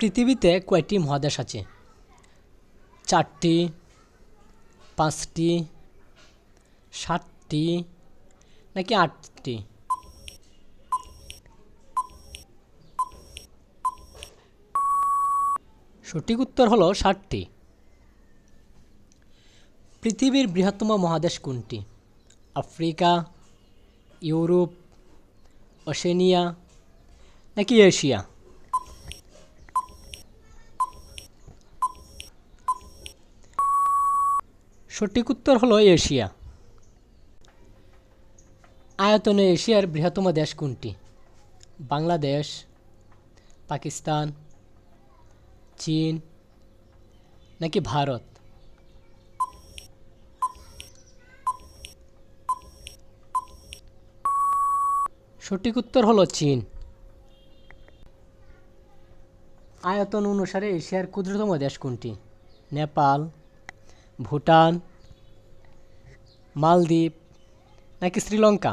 পৃথিবীতে কয়টি মহাদেশ আছে? 4টি, 5টি, 7টি নাকি 8টি? সঠিক উত্তর হলো 7টি। পৃথিবীর বৃহত্তম মহাদেশ কোনটি? আফ্রিকা, ইউরোপ, ওশেনিয়া নাকি এশিয়া? সঠিক উত্তর হলো এশিয়া। আয়তনে এশিয়ার বৃহত্তম দেশ কোনটি? বাংলাদেশ, পাকিস্তান, চীন নাকি ভারত? সঠিক উত্তর হলো চীন। আয়তন অনুসারে এশিয়ার ক্ষুদ্রতম দেশ কোনটি? নেপাল, ভুটান, মালদ্বীপ নাকি শ্রীলঙ্কা?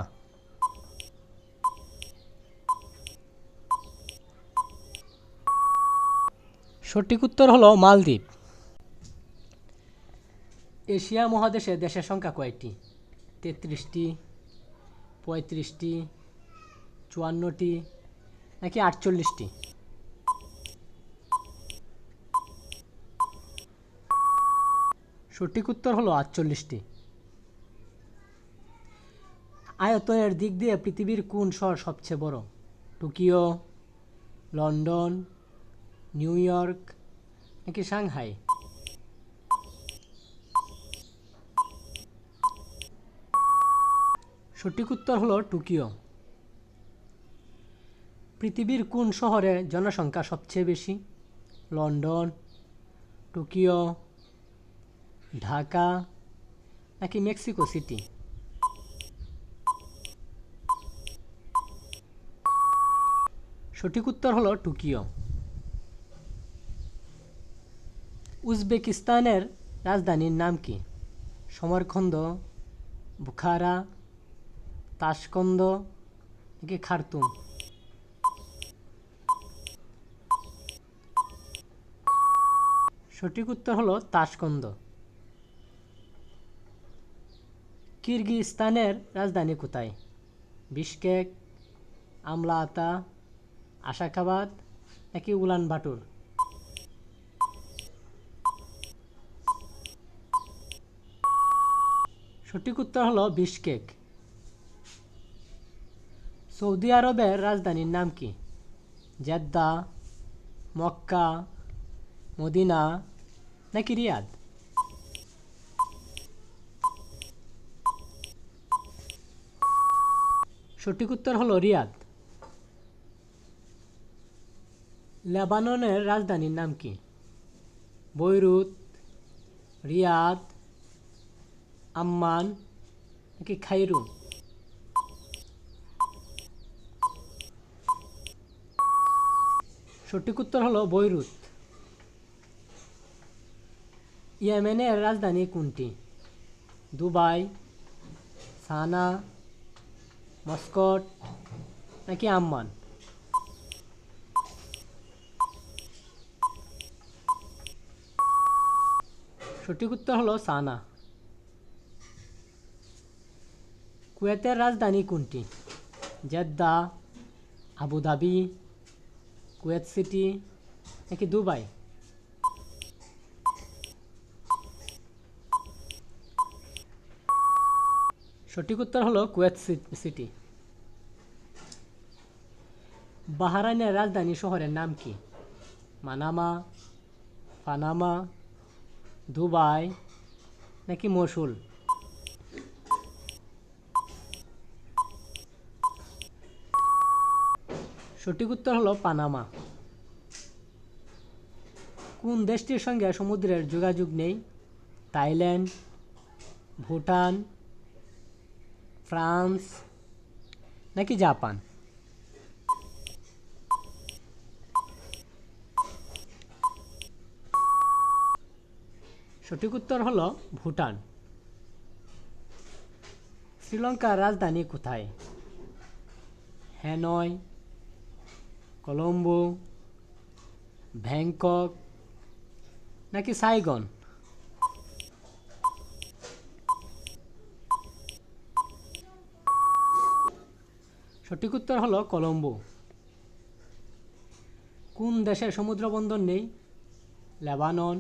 সঠিক উত্তর হলো মালদ্বীপ। এশিয়া মহাদেশে দেশের সংখ্যা কয়টি? 33টি, 35টি, 54টি নাকি 48টি? সঠিক উত্তর হলো 48টি। আয়তনের দিক দিয়ে পৃথিবীর কোন শহর সবচেয়ে বড়? টোকিও, লন্ডন, নিউ ইয়র্ক নাকি সাংহাই? সঠিক উত্তর হলো টোকিও। পৃথিবীর কোন শহরে জনসংখ্যা সবচেয়ে বেশি? লন্ডন, টোকিও, ঢাকা নাকি মেক্সিকো সিটি? সঠিক উত্তর হলো টোকিও। উজবেকিস্তানের রাজধানীর নাম কি? সমরকন্দ, বুখারা, তাশকন্দ নাকি খার্তুম? সঠিক উত্তর হলো তাশকন্দ। কিরগিজস্তানের রাজধানী কোথায়? বিশকেক, আমলা-আতা, আশাখাবাদ নাকি উলানবাটর? সঠিক উত্তর হলো বিশকেক। সৌদি আরবের রাজধানীর নাম কি? জেদ্দা, মক্কা, মদিনা নাকি রিয়াদ? সঠিক উত্তর হলো রিয়াদ। লেবাননের রাজধানীর নাম কি? বৈরুত, রিয়াদ, আম্মান নাকি কায়রো? সঠিক উত্তর হলো বৈরুত। ইয়েমেনের রাজধানী কোনটি? দুবাই, সানা, মস্কট নাকি আম্মান? সঠিক উত্তর হলো সানা। কুয়েতের রাজধানী কোনটি? জেদ্দা, আবুধাবি, কুয়েত সিটি নাকি দুবাই? সঠিক উত্তর হলো কুয়েত সিটি। বাহরাইনের রাজধানী শহরের নাম কি? মানামা, পানামা, দুবাই নাকি মসুল? সঠিক উত্তর হলো পানামা। কোন দেশটির সঙ্গে সমুদ্রের যোগাযোগ নেই? থাইল্যান্ড, ভুটান, ফ্রান্স নাকি জাপান? সঠিক উত্তর হলো ভুটান। শ্রীলঙ্কার রাজধানী কোথায়? হ্যানয়, কলম্বো, ব্যাংকক নাকি সাইগন? সঠিক উত্তর হলো কলম্বো। কোন দেশের সমুদ্র বন্দর নেই? লেবানন,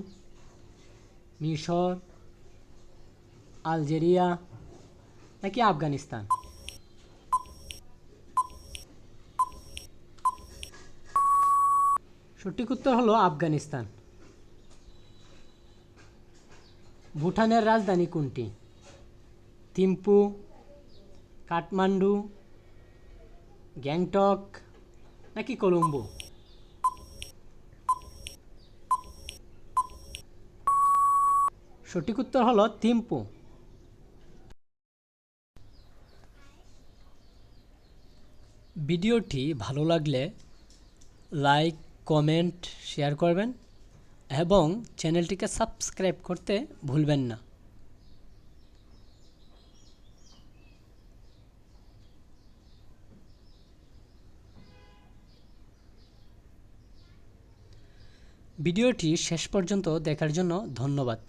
মিশর, আলজেরিয়া নাকি আফগানিস্তান? সঠিক উত্তর হলো আফগানিস্তান। ভুটানের রাজধানী কোনটি? থিম্পু, কাঠমান্ডু, গ্যাংটক নাকি কলম্বো? সঠিক উত্তর হলো থিম্পু। ভিডিওটি ভালো লাগলে লাইক, কমেন্ট, শেয়ার করবেন এবং চ্যানেলটিকে সাবস্ক্রাইব করতে ভুলবেন না। ভিডিওটি শেষ পর্যন্ত দেখার জন্য ধন্যবাদ।